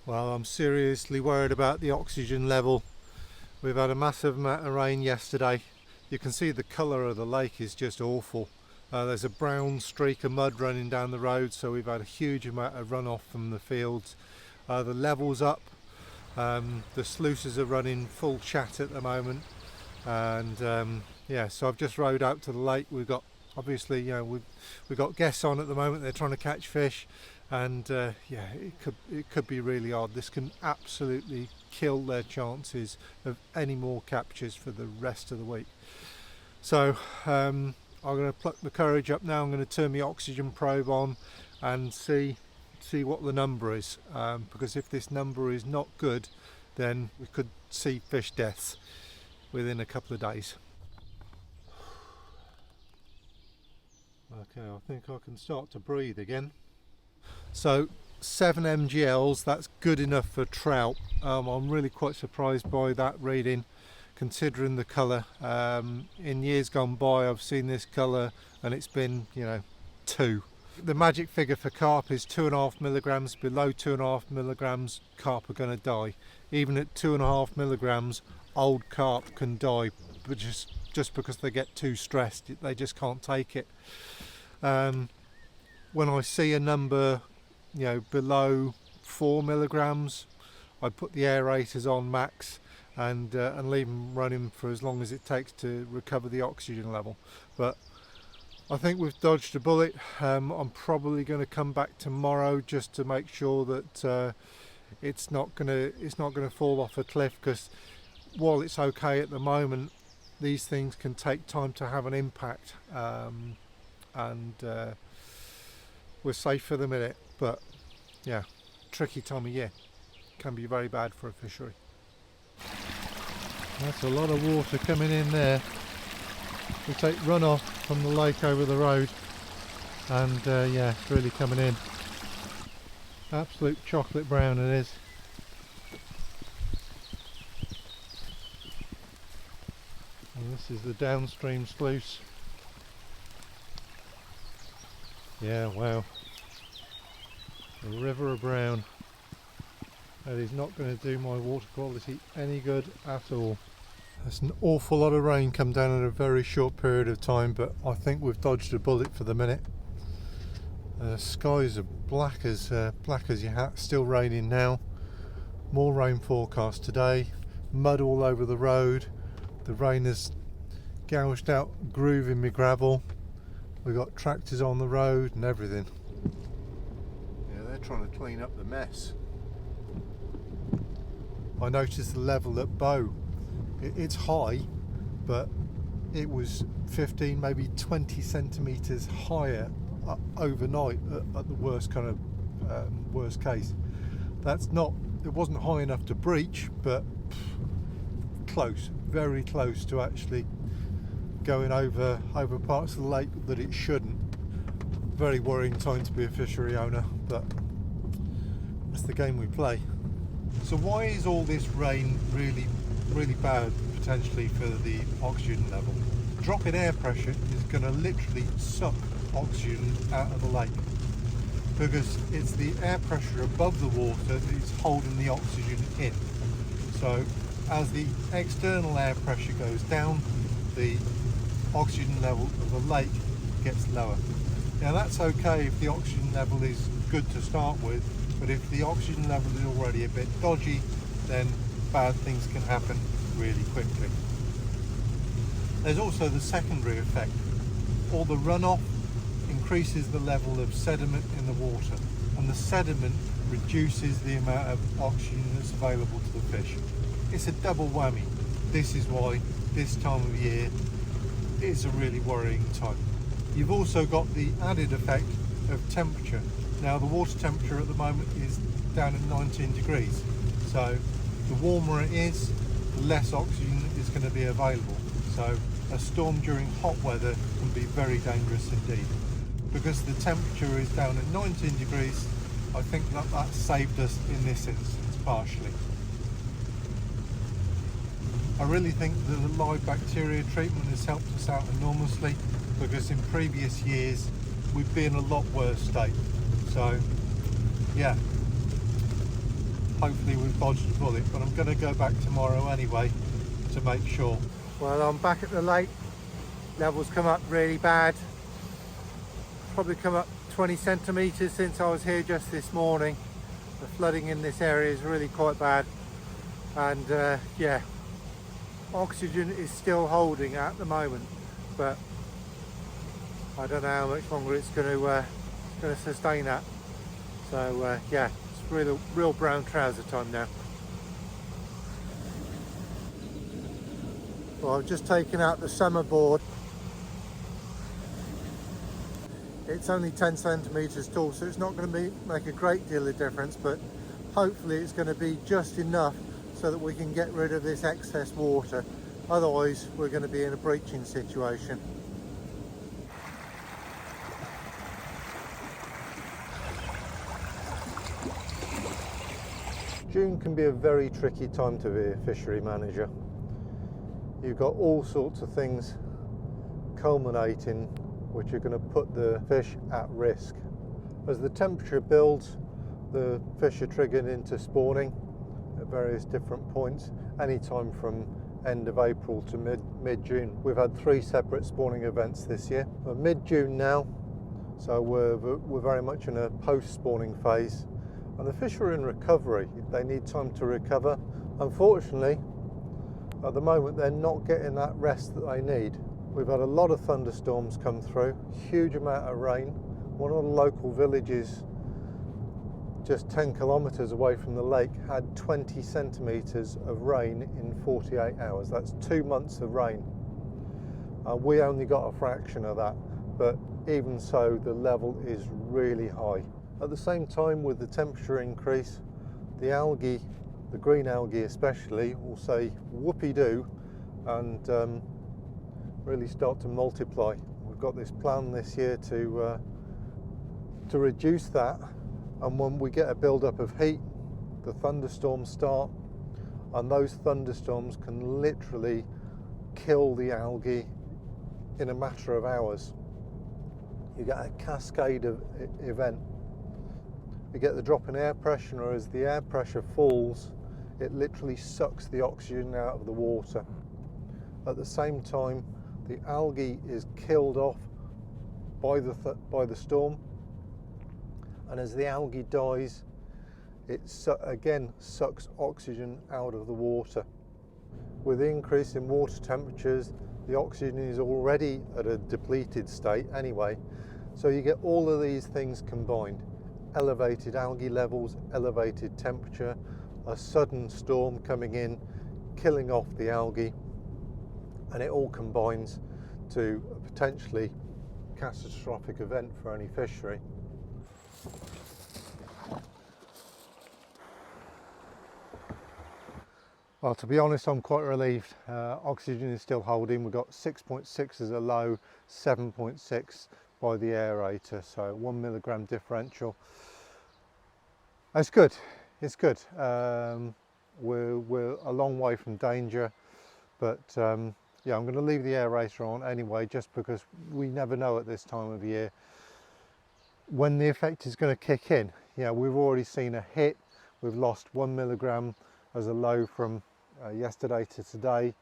Well, I'm seriously worried about the oxygen level. We've had a massive amount of rain yesterday. You can see the colour of the lake is just awful. There's a brown streak of mud running down the road, so we've had a huge amount of runoff from the fields. The level's up. The sluices are running full chat at the moment, and yeah, so I've just rowed out to the lake. We've got, obviously, you know, we've got guests on at the moment. They're trying to catch fish, and yeah, it could be really odd. This can absolutely kill their chances of any more captures for the rest of the week. So I'm going to pluck the courage up now. I'm going to turn the oxygen probe on and see what the number is, because if this number is not good, then we could see fish deaths within a couple of days. Okay, I think I can start to breathe again. So 7 mgls, that's good enough for trout. I'm really quite surprised by that reading, considering the colour. In years gone by, I've seen this colour and it's been, 2. The magic figure for carp is 2.5 milligrams. Below 2.5 milligrams, carp are going to die. Even at 2.5 milligrams, old carp can die, but just because they get too stressed, they just can't take it. When I see a number, below 4 milligrams, I put the aerators on max and leave them running for as long as it takes to recover the oxygen level. But I think we've dodged a bullet. I'm probably going to come back tomorrow just to make sure that it's not going to fall off a cliff, because while it's okay at the moment, these things can take time to have an impact, and we're safe for the minute, but yeah, tricky time of year. Can be very bad for a fishery. That's a lot of water coming in there. We take runoff from the lake over the road, and yeah, it's really coming in. Absolute chocolate brown it is. And this is the downstream sluice. Yeah, wow. A river of brown. That is not going to do my water quality any good at all. There's an awful lot of rain come down in a very short period of time, but I think we've dodged a bullet for the minute. Skies are black as your hat. Still raining now. More rain forecast today. Mud all over the road. The rain has gouged out a groove in my gravel. We've got tractors on the road and everything. Yeah, they're trying to clean up the mess. I noticed the level at Bow. It's high, but it was 15, maybe 20 centimetres higher overnight at the worst worst case. It wasn't high enough to breach, but close, very close to actually going over parts of the lake that it shouldn't. Very worrying time to be a fishery owner, but that's the game we play. So why is all this rain really bad potentially for the oxygen level? Drop in air pressure is going to literally suck oxygen out of the lake, because it's the air pressure above the water that is holding the oxygen in. So as the external air pressure goes down, the oxygen level of the lake gets lower. Now that's okay if the oxygen level is good to start with, but if the oxygen level is already a bit dodgy, then bad things can happen really quickly. There's also the secondary effect. All the runoff increases the level of sediment in the water, and the sediment reduces the amount of oxygen that's available to the fish. It's a double whammy. This is why this time of year is a really worrying time. You've also got the added effect of temperature. Now the water temperature at the moment is down at 19 degrees, so the warmer it is, the less oxygen is going to be available. So a storm during hot weather can be very dangerous indeed. Because the temperature is down at 19 degrees, I think that saved us in this instance partially. I really think that the live bacteria treatment has helped us out enormously, because in previous years we've been in a lot worse state. So yeah, hopefully we've dodged a bullet, but I'm going to go back tomorrow anyway to make sure. Well, I'm back at the lake. Levels come up really bad. Probably come up 20 centimetres since I was here just this morning. The flooding in this area is really quite bad, and yeah, oxygen is still holding at the moment, but I don't know how much longer it's going to sustain that. So yeah, it's real brown trouser time now. Well, I've just taken out the summer board. It's only 10 centimetres tall, so it's not going to make a great deal of difference, but hopefully it's going to be just enough so that we can get rid of this excess water. Otherwise, we're going to be in a breaching situation. June can be a very tricky time to be a fishery manager. You've got all sorts of things culminating which are going to put the fish at risk. As the temperature builds, the fish are triggered into spawning at various different points, anytime from end of April to mid-June. We've had 3 separate spawning events this year. We're mid-June now, so we're very much in a post-spawning phase, and the fish are in recovery. They need time to recover. Unfortunately, at the moment they're not getting that rest that they need. We've had a lot of thunderstorms come through, huge amount of rain. One of the local villages just 10 kilometres away from the lake had 20 centimetres of rain in 48 hours. That's 2 months of rain. We only got a fraction of that, but even so, the level is really high. At the same time, with the temperature increase, the algae, the green algae especially, will say whoopee-doo and really start to multiply. We've got this plan this year to reduce that, and when we get a build-up of heat, the thunderstorms start, and those thunderstorms can literally kill the algae in a matter of hours. You get a cascade of event. You get the drop in air pressure, or as the air pressure falls, it literally sucks the oxygen out of the water. At the same time, the algae is killed off by the storm, and as the algae dies, it again sucks oxygen out of the water. With the increase in water temperatures, the oxygen is already at a depleted state anyway, so you get all of these things combined. Elevated algae levels, elevated temperature, a sudden storm coming in, killing off the algae, and it all combines to a potentially catastrophic event for any fishery. Well, to be honest, I'm quite relieved. Oxygen is still holding. We've got 6.6 as a low, 7.6 by the aerator, so 1 milligram differential. It's good. It's good. We're a long way from danger, but yeah, I'm going to leave the aerator on anyway, just because we never know at this time of year when the effect is going to kick in. Yeah, we've already seen a hit. We've lost 1 milligram as a low from yesterday to today.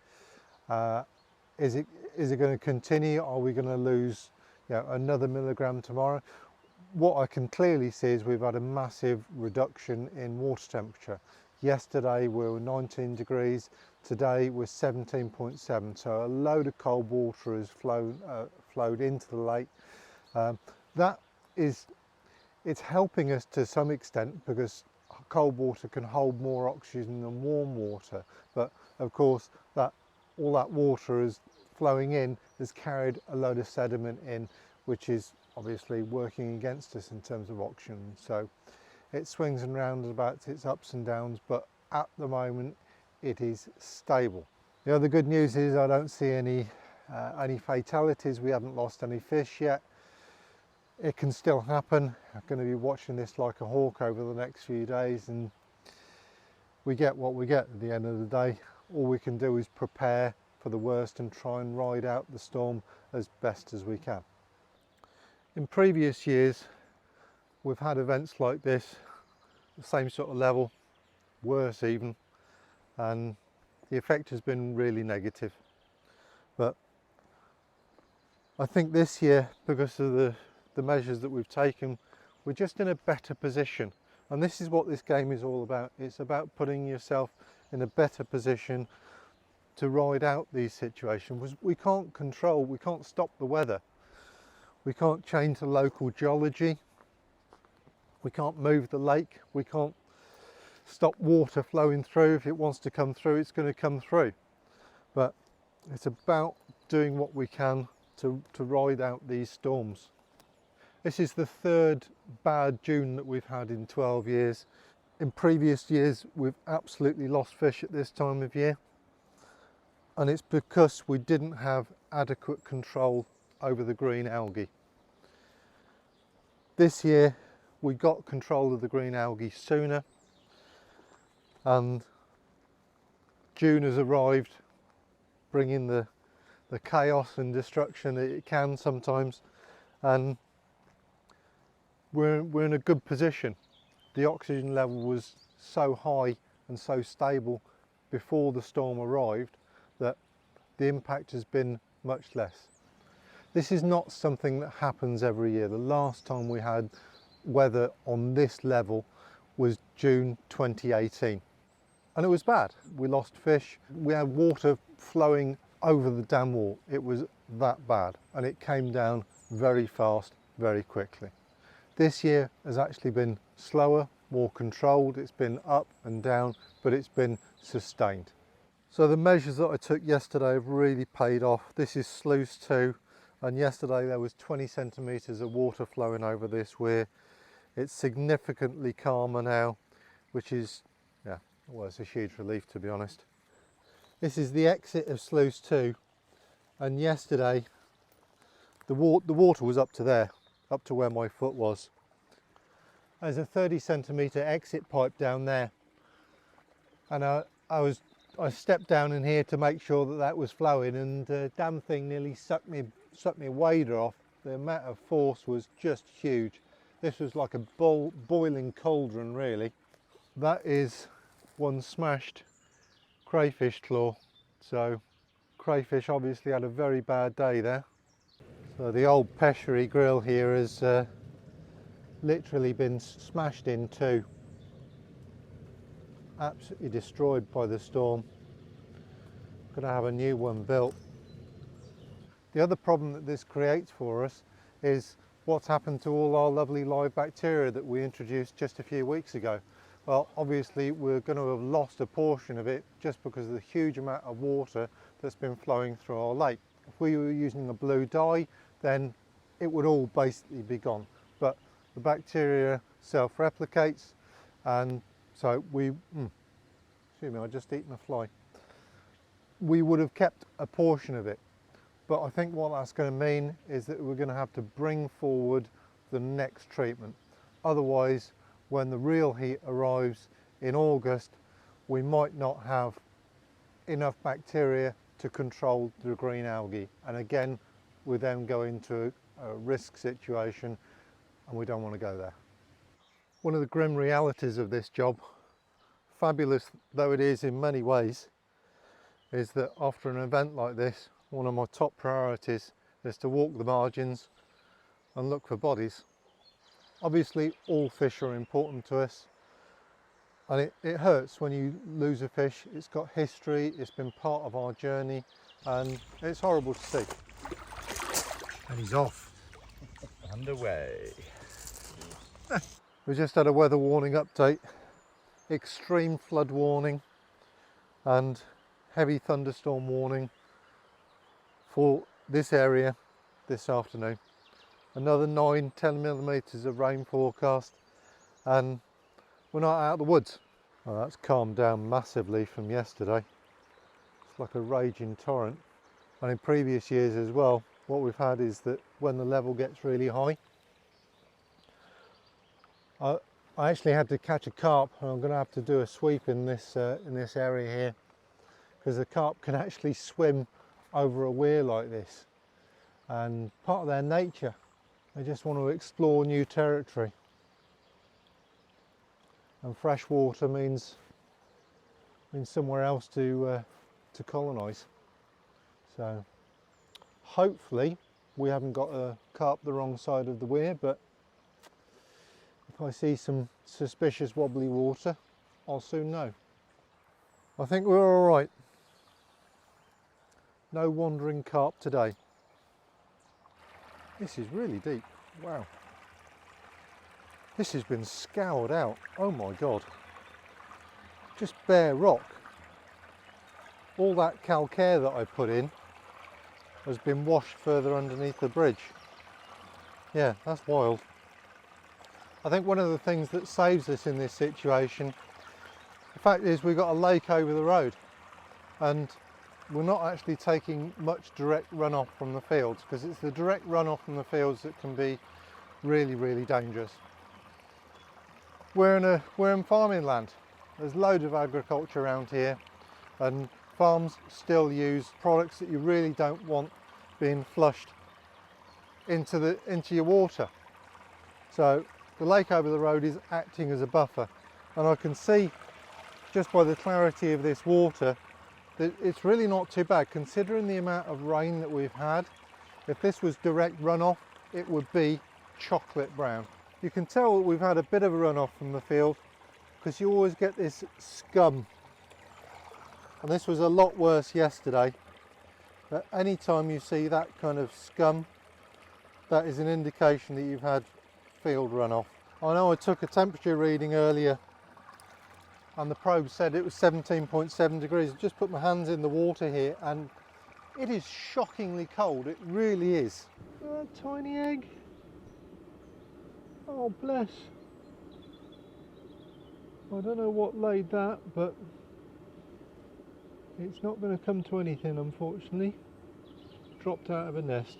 Is it going to continue? Are we going to lose another milligram tomorrow? What I can clearly see is we've had a massive reduction in water temperature. Yesterday we were 19 degrees, today we're 17.7, so a load of cold water has flowed into the lake. It's helping us to some extent, because cold water can hold more oxygen than warm water, but of course all that water is flowing in has carried a load of sediment in, which is obviously working against us in terms of oxygen. So it swings and roundabouts, its ups and downs, but at the moment it is stable. The other good news is I don't see any fatalities. We haven't lost any fish yet. It can still happen. I'm going to be watching this like a hawk over the next few days, and we get what we get at the end of the day. All we can do is prepare for the worst and try and ride out the storm as best as we can. In previous years, we've had events like this, the same sort of level, worse even, and the effect has been really negative. But I think this year, because of the measures that we've taken, we're just in a better position. And this is what this game is all about. It's about putting yourself in a better position to ride out these situations. We can't control, we can't stop the weather. We can't change the local geology. We can't move the lake. We can't stop water flowing through. If it wants to come through, it's going to come through. But it's about doing what we can to ride out these storms. This is the third bad June that we've had in 12 years. In previous years, we've absolutely lost fish at this time of year. And it's because we didn't have adequate control over the green algae. This year, we got control of the green algae sooner, and June has arrived, bringing the chaos and destruction that it can sometimes, and we're in a good position. The oxygen level was so high and so stable before the storm arrived that the impact has been much less. This is not something that happens every year. The last time we had weather on this level was June 2018, and it was bad. We lost fish, we had water flowing over the dam wall. It was that bad, and it came down very fast, very quickly. This year has actually been slower, more controlled. It's been up and down, but it's been sustained. So the measures that I took yesterday have really paid off. This is sluice 2, and yesterday there was 20 centimetres of water flowing over this weir. It's significantly calmer now, which is, yeah, well, it's a huge relief, to be honest. This is the exit of sluice 2, and yesterday the water was up to there, up to where my foot was. There's a 30 centimetre exit pipe down there, and I stepped down in here to make sure that that was flowing, and the damn thing nearly sucked me wader off. The amount of force was just huge. This was like a boiling cauldron, really. That is one smashed crayfish claw. So crayfish obviously had a very bad day there. So the old Fishery grill here has literally been smashed in two. Absolutely destroyed by the storm. Gonna have a new one built. The other problem that this creates for us is what's happened to all our lovely live bacteria that we introduced just a few weeks ago. Well, obviously we're going to have lost a portion of it just because of the huge amount of water that's been flowing through our lake. If we were using a blue dye, then it would all basically be gone. But the bacteria self-replicates, and so excuse me, I just eaten a fly. We would have kept a portion of it. But I think what that's going to mean is that we're going to have to bring forward the next treatment. Otherwise, when the real heat arrives in August, we might not have enough bacteria to control the green algae. And again, we then go into a risk situation, and we don't want to go there. One of the grim realities of this job, fabulous though it is in many ways, is that after an event like this, one of my top priorities is to walk the margins and look for bodies. Obviously all fish are important to us, and it hurts when you lose a fish. It's got history, it's been part of our journey, and it's horrible to see. And he's off. Underway. We just had a weather warning update, extreme flood warning and heavy thunderstorm warning for this area this afternoon. Another 9-10 millimetres of rain forecast, and we're not out of the woods. Well, that's calmed down massively from yesterday. It's like a raging torrent. And in previous years as well, what we've had is that when the level gets really high, I actually had to catch a carp, and I'm going to have to do a sweep in this area here, because the carp can actually swim over a weir like this, and part of their nature, they just want to explore new territory, and fresh water means in somewhere else to colonise. So hopefully we haven't got a carp the wrong side of the weir, but if I see some suspicious wobbly water, I'll soon know. I think we're all right. No wandering carp today. This is really deep. Wow. This has been scoured out. Oh my God. Just bare rock. All that calcaire that I put in has been washed further underneath the bridge. Yeah, that's wild. I think one of the things that saves us in this situation, the fact is we've got a lake over the road and we're not actually taking much direct runoff from the fields, because it's the direct runoff from the fields that can be really, really dangerous. We're in farming land. There's loads of agriculture around here, and farms still use products that you really don't want being flushed into your water. So the lake over the road is acting as a buffer, and I can see just by the clarity of this water that it's really not too bad considering the amount of rain that we've had. If this was direct runoff, it would be chocolate brown. You can tell that we've had a bit of a runoff from the field because you always get this scum, and this was a lot worse yesterday. But any time you see that kind of scum, that is an indication that you've had field runoff. I know I took a temperature reading earlier and the probe said it was 17.7 degrees. I just put my hands in the water here and it is shockingly cold. It really is. Oh, tiny egg. Oh, bless. I don't know what laid that, but it's not going to come to anything, unfortunately. Dropped out of a nest.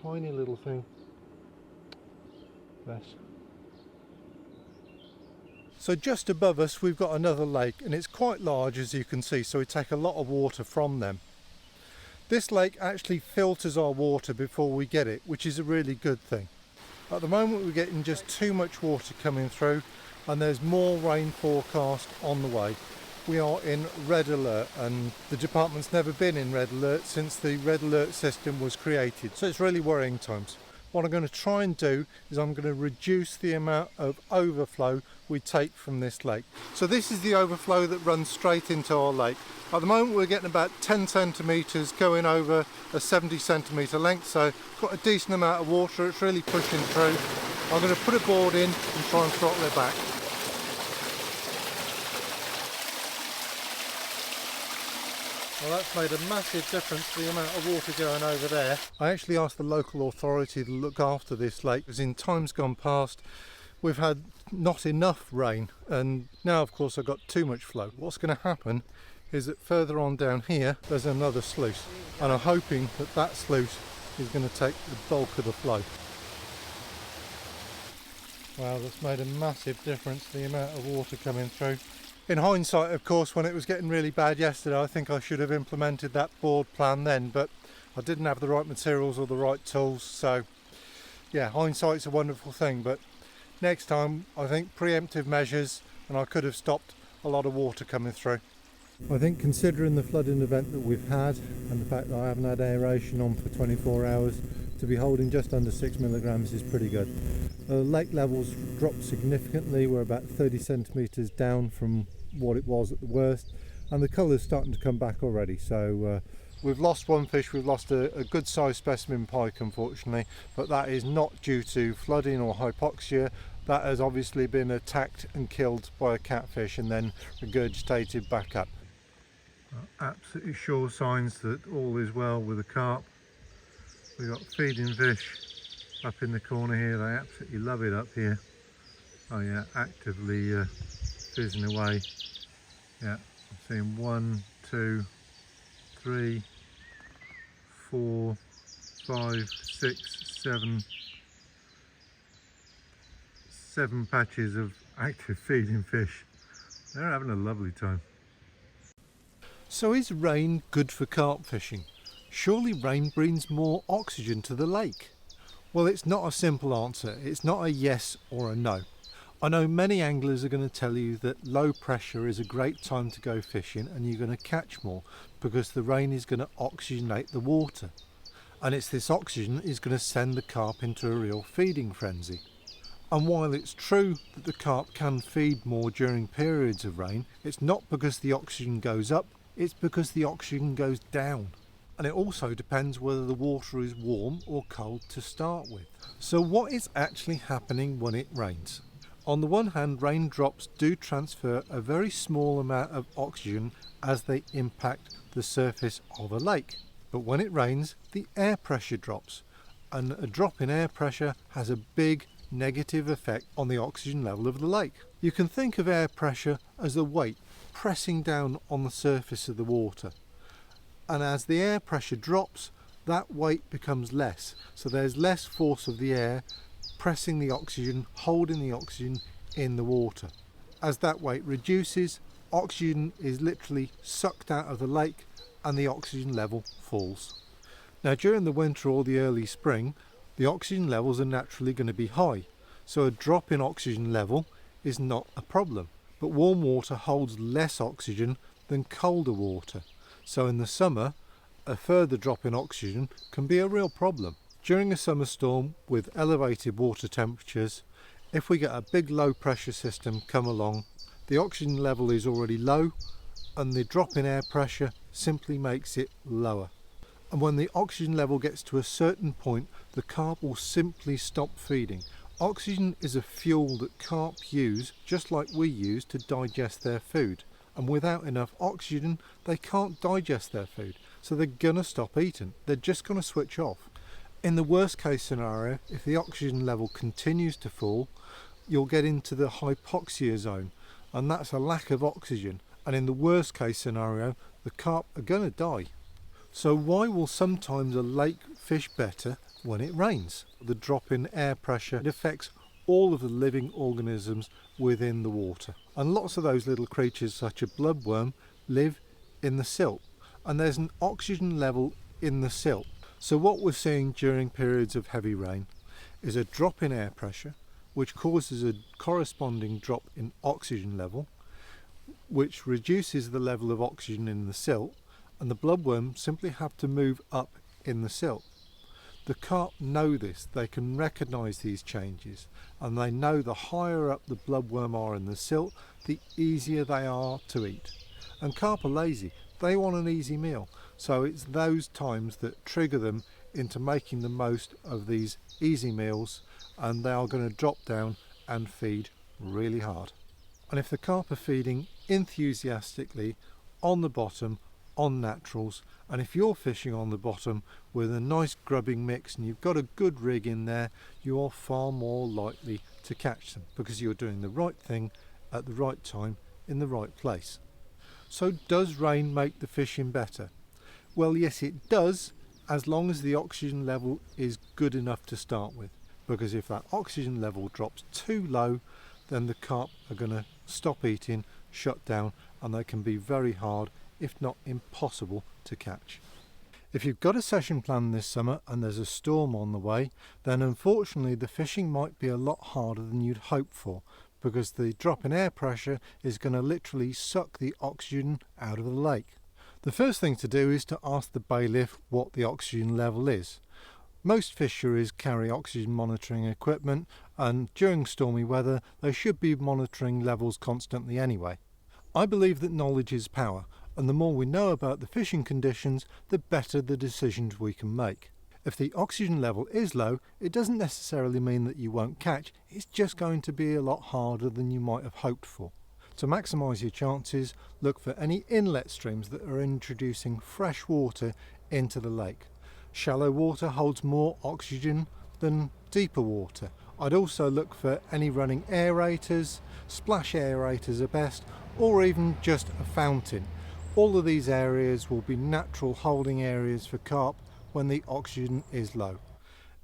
Tiny little thing. Bless. So just above us we've got another lake, and it's quite large, as you can see, so we take a lot of water from them. This lake actually filters our water before we get it, which is a really good thing. At the moment we're getting just too much water coming through, and there's more rain forecast on the way. We are in red alert, and the department's never been in red alert since the red alert system was created, so it's really worrying times. What I'm going to try and do is I'm going to reduce the amount of overflow we take from this lake. So this is the overflow that runs straight into our lake. At the moment we're getting about 10 centimetres going over a 70 centimetre length, so got a decent amount of water. It's really pushing through. I'm going to put a board in and try and throttle it back. Well, that's made a massive difference to the amount of water going over there. I actually asked the local authority to look after this lake, because in times gone past we've had not enough rain, and now of course I've got too much flow. What's going to happen is that further on down here there's another sluice, and I'm hoping that that sluice is going to take the bulk of the flow. Wow, that's made a massive difference to the amount of water coming through. In hindsight, of course, when it was getting really bad yesterday, I think I should have implemented that board plan then, but I didn't have the right materials or the right tools. So yeah, hindsight's a wonderful thing, but next time I think preemptive measures, and I could have stopped a lot of water coming through. I think considering the flooding event that we've had and the fact that I haven't had aeration on for 24 hours, to be holding just under 6 milligrams is pretty good. The lake levels dropped significantly. We're about 30 centimetres down from what it was at the worst, and the colour's starting to come back already. So we've lost one fish. We've lost a good sized specimen pike, unfortunately, but that is not due to flooding or hypoxia. That has obviously been attacked and killed by a catfish and then regurgitated back up. Absolutely sure signs that all is well with the carp. We've got feeding fish up in the corner here. They absolutely love it up here. Oh yeah, actively fizzing away. Yeah, I'm seeing 1, 2, 3, 4, 5, 6, 7 patches of active feeding fish. They're having a lovely time. So is rain good for carp fishing? Surely rain brings more oxygen to the lake. Well, it's not a simple answer. It's not a yes or a no. I know many anglers are going to tell you that low pressure is a great time to go fishing and you're going to catch more because the rain is going to oxygenate the water. And it's this oxygen is going to send the carp into a real feeding frenzy. And while it's true that the carp can feed more during periods of rain, it's not because the oxygen goes up, it's because the oxygen goes down. And it also depends whether the water is warm or cold to start with. So what is actually happening when it rains? On the one hand, raindrops do transfer a very small amount of oxygen as they impact the surface of a lake. But when it rains, the air pressure drops, and a drop in air pressure has a big negative effect on the oxygen level of the lake. You can think of air pressure as a weight pressing down on the surface of the water. And as the air pressure drops, that weight becomes less. So there's less force of the air pressing the oxygen, holding the oxygen in the water. As that weight reduces, oxygen is literally sucked out of the lake and the oxygen level falls. Now during the winter or the early spring, the oxygen levels are naturally going to be high, so a drop in oxygen level is not a problem. But warm water holds less oxygen than colder water, so in the summer a further drop in oxygen can be a real problem. During a summer storm with elevated water temperatures, if we get a big low pressure system come along, the oxygen level is already low and the drop in air pressure simply makes it lower. And when the oxygen level gets to a certain point, the carp will simply stop feeding. Oxygen is a fuel that carp use just like we use to digest their food. And without enough oxygen, they can't digest their food. So they're gonna stop eating. They're just gonna switch off. In the worst case scenario, if the oxygen level continues to fall, you'll get into the hypoxia zone, and that's a lack of oxygen. And in the worst case scenario, the carp are going to die. So why will sometimes a lake fish better when it rains? The drop in air pressure, it affects all of the living organisms within the water. And lots of those little creatures, such as bloodworm, live in the silt. And there's an oxygen level in the silt. So what we're seeing during periods of heavy rain is a drop in air pressure, which causes a corresponding drop in oxygen level, which reduces the level of oxygen in the silt, and the bloodworm simply have to move up in the silt. The carp know this, they can recognise these changes, and they know the higher up the bloodworm are in the silt, the easier they are to eat. And carp are lazy, they want an easy meal. So it's those times that trigger them into making the most of these easy meals, and they are going to drop down and feed really hard. And if the carp are feeding enthusiastically on the bottom, on naturals, and if you're fishing on the bottom with a nice grubbing mix and you've got a good rig in there, you are far more likely to catch them because you're doing the right thing at the right time in the right place. So does rain make the fishing better? Well, yes, it does, as long as the oxygen level is good enough to start with. Because if that oxygen level drops too low, then the carp are going to stop eating, shut down, and they can be very hard, if not impossible, to catch. If you've got a session planned this summer and there's a storm on the way, then unfortunately the fishing might be a lot harder than you'd hoped for, because the drop in air pressure is going to literally suck the oxygen out of the lake. The first thing to do is to ask the bailiff what the oxygen level is. Most fisheries carry oxygen monitoring equipment, and during stormy weather they should be monitoring levels constantly anyway. I believe that knowledge is power, and the more we know about the fishing conditions, the better the decisions we can make. If the oxygen level is low, it doesn't necessarily mean that you won't catch, it's just going to be a lot harder than you might have hoped for. To maximise your chances, look for any inlet streams that are introducing fresh water into the lake. Shallow water holds more oxygen than deeper water. I'd also look for any running aerators, splash aerators are best, or even just a fountain. All of these areas will be natural holding areas for carp when the oxygen is low.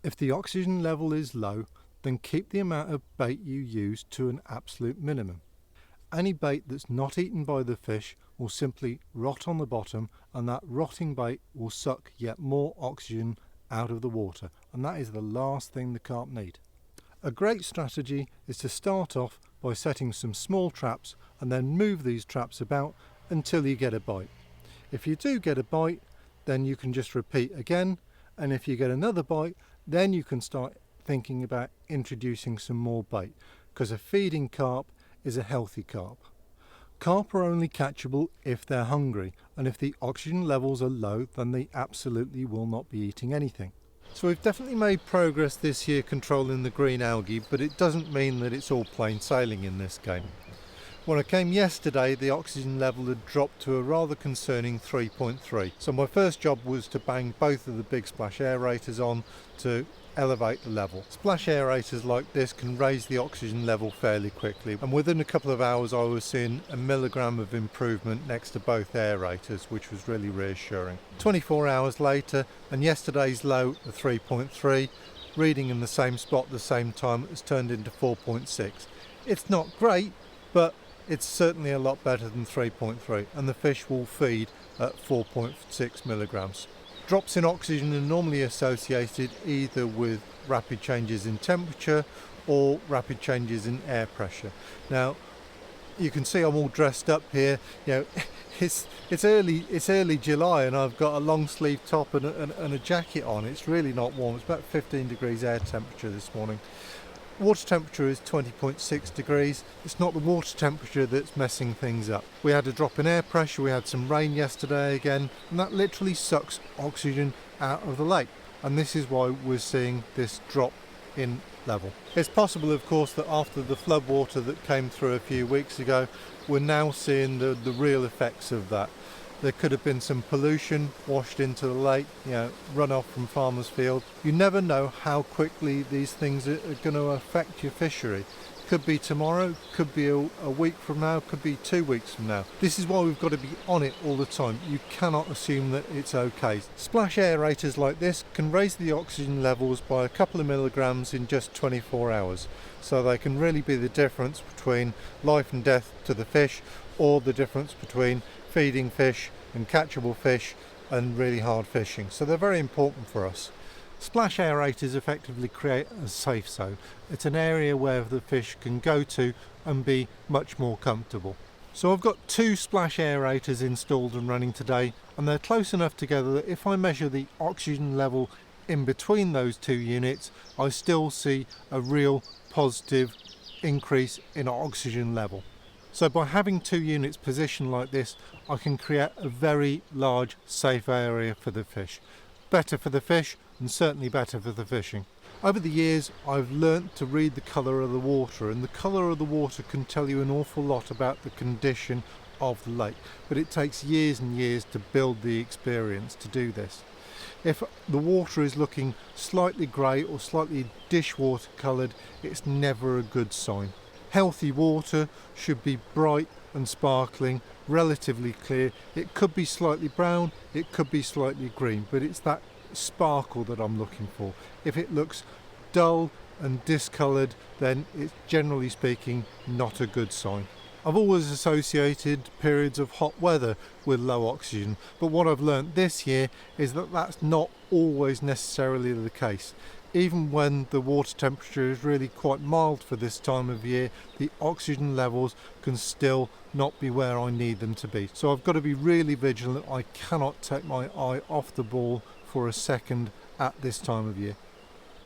If the oxygen level is low, then keep the amount of bait you use to an absolute minimum. Any bait that's not eaten by the fish will simply rot on the bottom, and that rotting bait will suck yet more oxygen out of the water, and that is the last thing the carp need. A great strategy is to start off by setting some small traps and then move these traps about until you get a bite. If you do get a bite, then you can just repeat again, and if you get another bite, then you can start thinking about introducing some more bait, because a feeding carp is a healthy carp. Carp are only catchable if they're hungry, and if the oxygen levels are low, then they absolutely will not be eating anything. So we've definitely made progress this year controlling the green algae, but it doesn't mean that it's all plain sailing in this game. When I came yesterday, the oxygen level had dropped to a rather concerning 3.3. So my first job was to bang both of the big splash aerators on to elevate the level. Splash aerators like this can raise the oxygen level fairly quickly, and within a couple of hours I was seeing a milligram of improvement next to both aerators, which was really reassuring. 24 hours later, and yesterday's low of 3.3, reading in the same spot at the same time, has turned into 4.6. It's not great, but it's certainly a lot better than 3.3, and the fish will feed at 4.6 milligrams. Drops in oxygen are normally associated either with rapid changes in temperature or rapid changes in air pressure. Now, you can see I'm all dressed up here. You know, it's early July, and I've got a long sleeve top and a jacket on. It's really not warm. It's about 15 degrees air temperature this morning. Water temperature is 20.6 degrees. It's not the water temperature that's messing things up. We had a drop in air pressure, we had some rain yesterday again, and that literally sucks oxygen out of the lake. And this is why we're seeing this drop in level. It's possible, of course, that after the floodwater that came through a few weeks ago, we're now seeing the real effects of that. There could have been some pollution washed into the lake, runoff from farmers' field. You never know how quickly these things are going to affect your fishery. Could be tomorrow, could be a week from now, could be 2 weeks from now. This is why we've got to be on it all the time. You cannot assume that it's okay. Splash aerators like this can raise the oxygen levels by a couple of milligrams in just 24 hours. So they can really be the difference between life and death to the fish, or the difference between feeding fish and catchable fish and really hard fishing. So they're very important for us. Splash aerators effectively create a safe zone. It's an area where the fish can go to and be much more comfortable. So I've got 2 splash aerators installed and running today, and they're close enough together that if I measure the oxygen level in between those 2 units, I still see a real positive increase in oxygen level. So by having 2 units positioned like this, I can create a very large safe area for the fish. Better for the fish, and certainly better for the fishing. Over the years, I've learnt to read the colour of the water, and the colour of the water can tell you an awful lot about the condition of the lake, but it takes years and years to build the experience to do this. If the water is looking slightly grey or slightly dishwater coloured, it's never a good sign. Healthy water should be bright and sparkling, relatively clear. It could be slightly brown, it could be slightly green, but it's that sparkle that I'm looking for. If it looks dull and discoloured, then it's generally speaking not a good sign. I've always associated periods of hot weather with low oxygen, but what I've learnt this year is that that's not always necessarily the case. Even when the water temperature is really quite mild for this time of year, the oxygen levels can still not be where I need them to be. So I've got to be really vigilant. I cannot take my eye off the ball for a second at this time of year.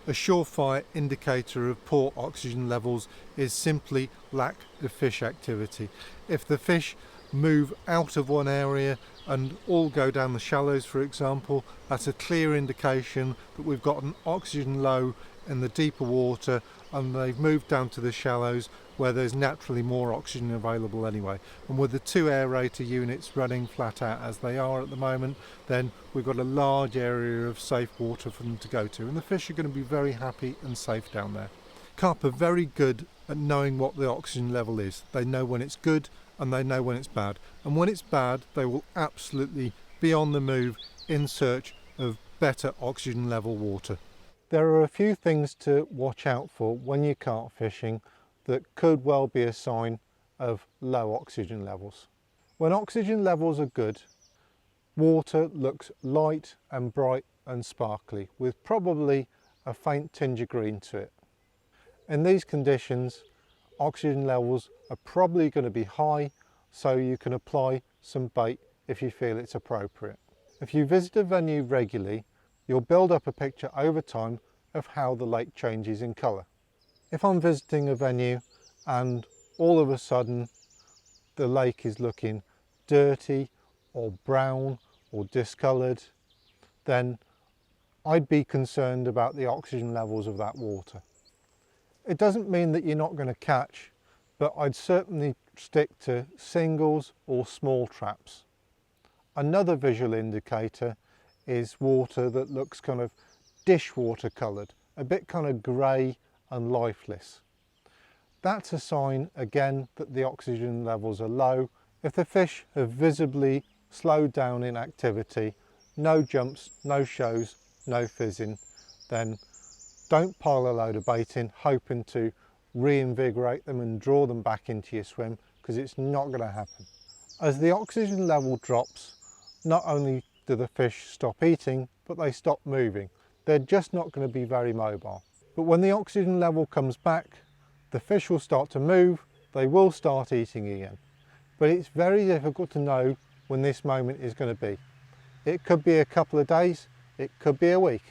A surefire indicator of poor oxygen levels is simply lack of fish activity. If the fish move out of one area and all go down the shallows, for example, that's a clear indication that we've got an oxygen low in the deeper water and they've moved down to the shallows where there's naturally more oxygen available anyway. And with the 2 aerator units running flat out as they are at the moment, then we've got a large area of safe water for them to go to, and the fish are going to be very happy and safe down there. Carp are very good at knowing what the oxygen level is. They know when it's good and they know when it's bad, and when it's bad they will absolutely be on the move in search of better oxygen level water. There are a few things to watch out for when you're carp fishing that could well be a sign of low oxygen levels. When oxygen levels are good, water looks light and bright and sparkly with probably a faint tinge of green to it. In these conditions, oxygen levels are probably going to be high, so you can apply some bait if you feel it's appropriate. If you visit a venue regularly, you'll build up a picture over time of how the lake changes in colour. If I'm visiting a venue and all of a sudden the lake is looking dirty or brown or discoloured, then I'd be concerned about the oxygen levels of that water. It doesn't mean that you're not going to catch, but I'd certainly stick to singles or small traps. Another visual indicator is water that looks kind of dishwater coloured, a bit kind of grey and lifeless. That's a sign again that the oxygen levels are low. If the fish have visibly slowed down in activity, no jumps, no shows, no fizzing, then don't pile a load of bait in hoping to reinvigorate them and draw them back into your swim, because it's not going to happen. As the oxygen level drops, not only do the fish stop eating, but they stop moving. They're just not going to be very mobile. But when the oxygen level comes back, the fish will start to move, they will start eating again. But it's very difficult to know when this moment is going to be. It could be a couple of days, it could be a week.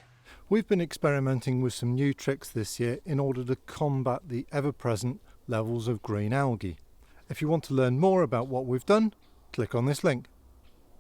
We've been experimenting with some new tricks this year in order to combat the ever-present levels of green algae. If you want to learn more about what we've done, click on this link.